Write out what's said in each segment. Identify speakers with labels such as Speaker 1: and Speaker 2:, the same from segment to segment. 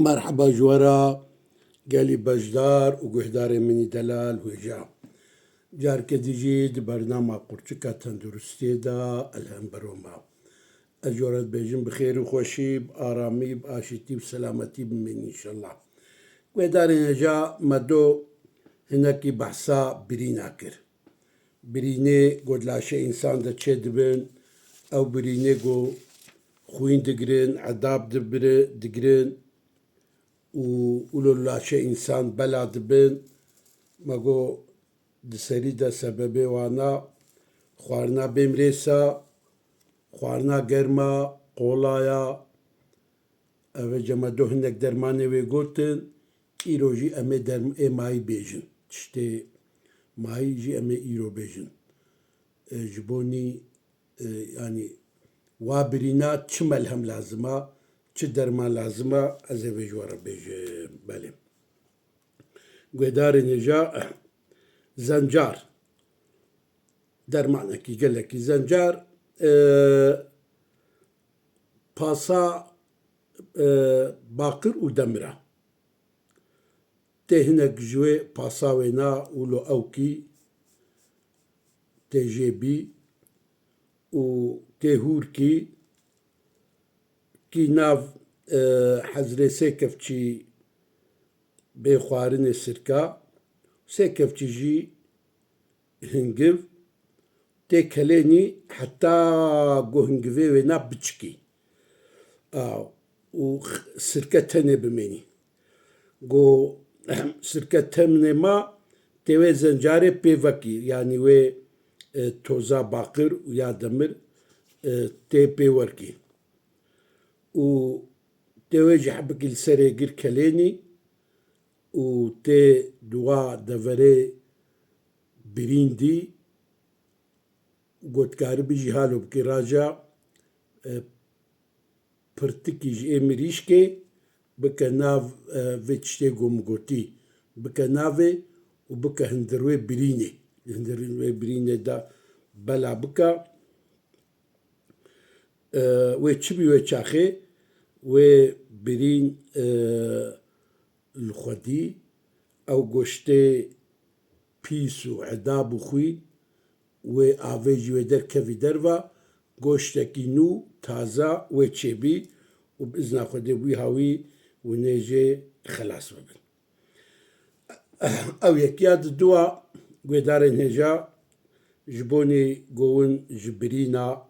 Speaker 1: مرحبا جوارا قالي بجدار وقهدار مني دلال وجا جار كديجيد برنامج قرشكا تندرستي دا الهم بروما أجورت بيجن بخير وخوشي بآرامي بآشتي بسلامتي بمن إن شاء الله قهدار نجا مدو هناكي بحثا بريناكر بريني قد لاشي إنسان دا تشدبن أو بريني قو خوين دقرين عذاب دقرين ولولا شيء إنسان بلد بن ماجو دسري دا سببي وانا خوارنا بمريسا خوارنا جرما قولايا أو جمادو هناك درماني ويقولتن إيروجي أمي درم ماي بيجن تشتي ماي جي أمي إيرو بيجن جبوني يعني وابرينا تشمل هم لازمة درمان لازمة أزي بجوارا بيج بالي قدار نجا زنجار درمانا كي قال لك زنجار باسا باقر ودمرة تهنك جوي باسا وينا ولو أوكي تجيبي وتهوركي كي ناف حزري سيكفتشي بخوارن السركا سيكفتشي جي هنجف تكليني حتى جو هنجفي وينا بتشكي وسركة تاني بميني جو سركة تاني ما تيوي زنجاري بيفاكي يعني وي توزا باقر ويا دمر تي بيوركي و تواجه حبك السري غير كليني و تي دوا دفري بريندي قد كاربي جهالو بكي راجع برتكي جي مريشكي بكا ناف فيتشتي قومقوتي بكا نافي وبكا هندروي بريني هندروي بريني دا بلا بكا ويتشبي ويتشاخي وبرين الخدي أو قشتي بيسو عذاب خوي وآفيجي ودر كفي درفا قشتكي نو تازا ويتشبي وبإذن خدي بوي هاوي ونيجي خلاص ببن أو يكياد الدوا قدار نجا جبوني قوون جبرينا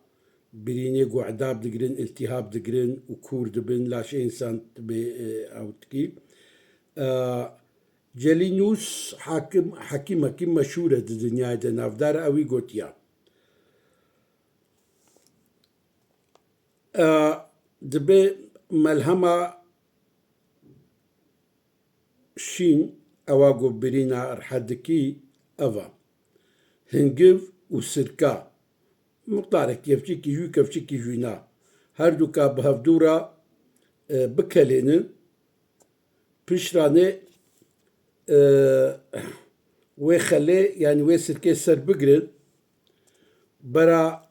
Speaker 1: بريني قو عذاب دقرين التهاب دقرين وكور دبن لاش إنسان تبي أو تكي جلينوس حكيم مشهورة الدنيا دا نافدار أوي قوتيا دبي ملهمة شين أواقو برينا أرحدكي أفا هنجف وسركا مقدارك كيفشي كيجو كيفشي كيجونا هردو كاب هفدورا بكالين بشراني ويخلي يعني ويسركي سر بقرن برا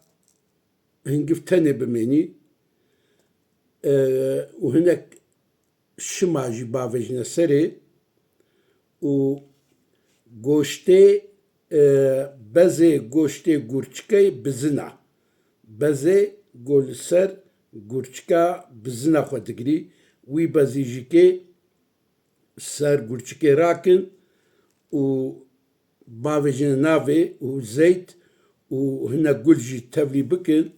Speaker 1: هنقف تاني بميني وهناك شماجي بافجنا سري و قوشتي بزي قوشتي قورچكي بزنا بزي قول سر قورچكا بزنا خو دقري وي بزيجيكي سر قورچكي راكن و بافجنا نافي و زيت وهنا قلجي تفلي بكن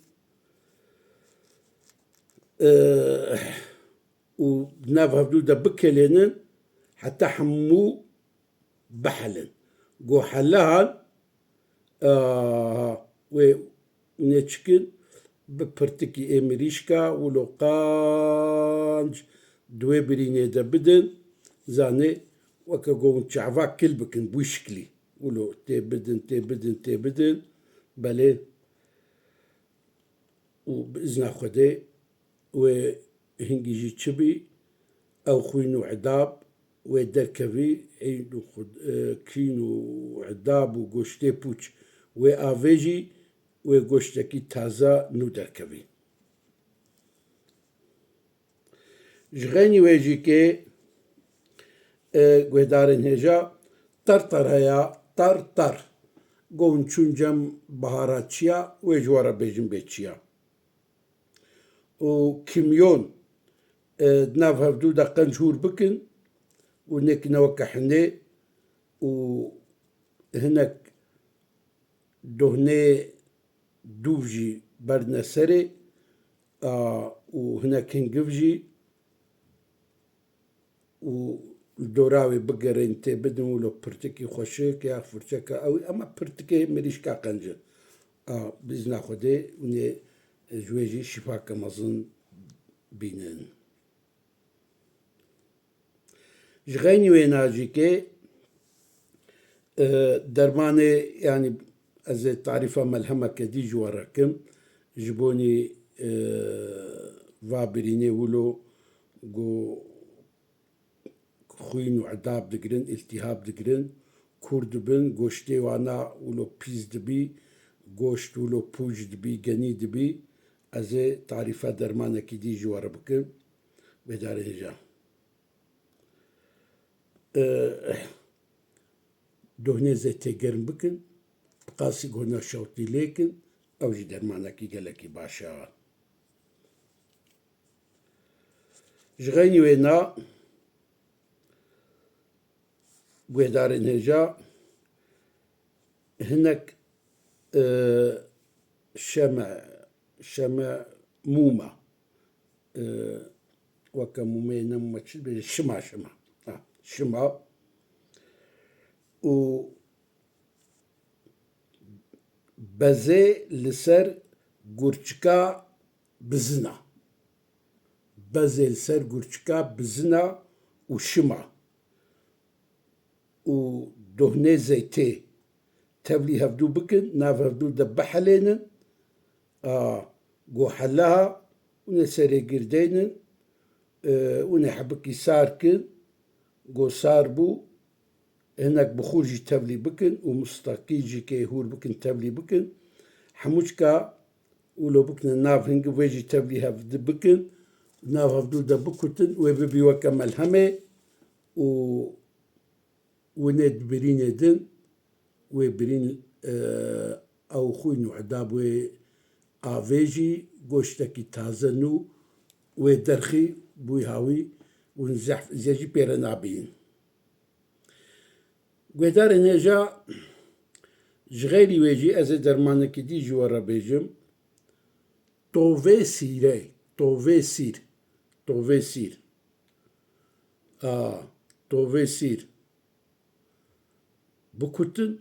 Speaker 1: وناف هفدودا بكلين حتى حمو بحلن قو حلها ونتشكل ببرتكي امريشكا ولو قانج دوي بريني دا بدن زاني وكا قو نتشعفا كل بكن بوشكلي ولو تي بدن بلي وبإذن خدي وهنجي جي تشبي أو خوينو عذاب ودركبي عينو كينو عذاب وقوشتي بوش وآفيجي وقوشتكي تازا نو دركبي جغيني ويجيكي گوهدارن هێژا تەرتەر هەیە تەرتەر گۆن چونجەم بەهارات چییە وێ جوارە بێژم بێت چییە و کیمیۆن ناو هەفتوو دە قەنج هور بکن و نێکنەوە کە حنێ و هەنێک دۆهنێ دووژی بەرنە سەرێ و هەنێک هنگڤژی و دۆراوێ بگەڕێن تێ بدن و لە پرتێکی خۆشک یا فرچەکە ئەوی ئەمە پرتکێ مریشکا قەنجە بیز ناخودێ ونێ ژێژی شیفاکە مەزن بینن ژغەینی وێ ناژیکێ دەرمانێ ینی ئەزێ تاریفە مەلهەمەکە دی ژوەڕەکەم ji بۆنی vabirînê wilo got xwîn û edab digirin îltihab digirin kûr dibin goştê wana wilo pîz dibî goşt wilo pûj dibî genî dibî ez ê tarîfa dermanekî dî ji we re bikim bêdarê hêja dohnê zê têgerm bikin bi qasî gohna şewtî lêkin ew jî dermanekî gelekî baş e ji xeynî wê na guhdarên hêja hinek şeme mûme weke mûmeyê ne mûme çi dibêje şima û bezê li ser gurçika bizina bezê li ser gurçika bizina û şima û dohnê zeytê tevlî hevdû bikin nav hevdû de bihelênin got heleha hûnê serê girdênin hûnê hebikî sar kin got sar bû hinek bixûr jî tevlî bikin û mustaqî jî kê hûr bikin tevlî bikin hemû çika wilo bikinin nav hingiv wê jî tevlî hevdî bikin nav hevdû de bikutin wê bibî weke melhemê û winê birînê din wê birîn ew xwîn û edab wê avê jî goştekî taze nû wê derxî bûyî hawî hûn zê jî pê re nabînin guhdarên hêja ji xêrî wê jî ez ê dermanekî dî ji we re bêjim tovê sîrê tovê sîr bikutin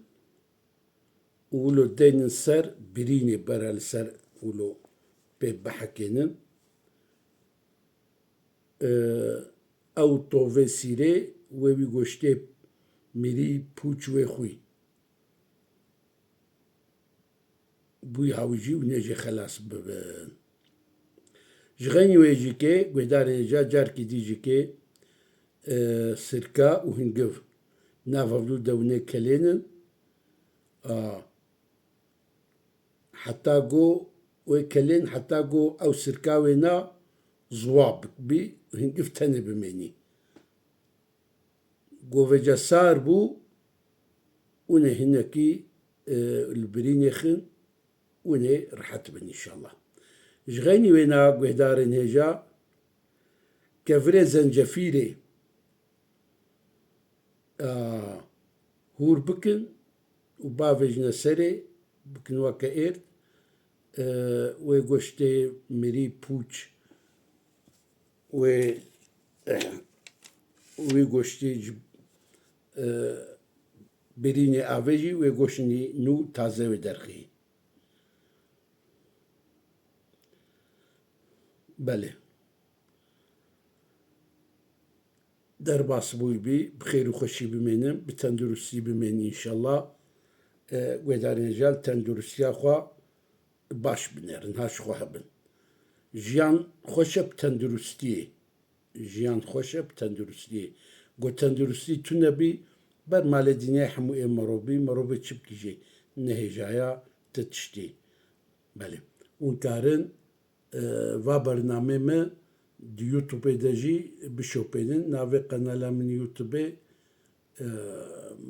Speaker 1: û wilo deynin ser birînê bere li ser wilo pê bihekênin ew tovê sîrê wê wî goştê mirî pûç wê xwî bûyî hawî jî hûnê jê xelas bibin ji xeynî wê jî kê guhdarên hêja carkî dî jî kê sirka û hingiv nav hevdû de hûnê kelênin heta got wê kelên heta got ew sirka wê na ziwab bî hingiv tenê bimênî got vêce sar bû hûnê hinekî li birînê xin hûnê rihet bin înşallah ji xeynî wê na guhdarên hêja kevirê zencefîrê hûr bikin û bavêjine serê bikin weke êrd wê goştê mirî pûç wê goştê ji birînê avê jî wê goştî nû taze wê derxî belê derbas bûyî bî bi xêr û xweşî bimênin bi tenduristî bimênî înşallah guhdarên hêja li tendurustiya xwe baş binêrin haş xwe hebin jiyan xweş e bi tenduristiyê jiyan xweş e bi tenduristiyê got tenduristî tune bî ber malê dîniyê hemû ê mirovî mirovê çi bikî ne hêjaya ti tiştî belê hûn karin va bernamê me دی یوتیوب دجی بشوپینن ناوی قنالا من یوتیوب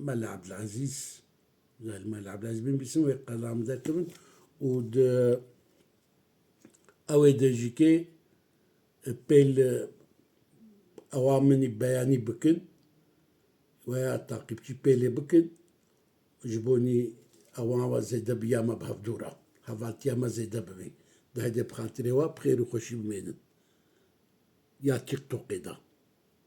Speaker 1: مال عبدالعزیز زي مال عبدالعزيز بن بيسموه قناة مذاكرين ود أوي دجيكي بيل أوامني بياني بكن ويا تعقيبتي بيلي بكن جبوني أوان زيدا بياما بهفدورا هفالتيا ما زيدا بمي ده هدي بخاطري بخير وخوشي بمينن يا تيك توك دا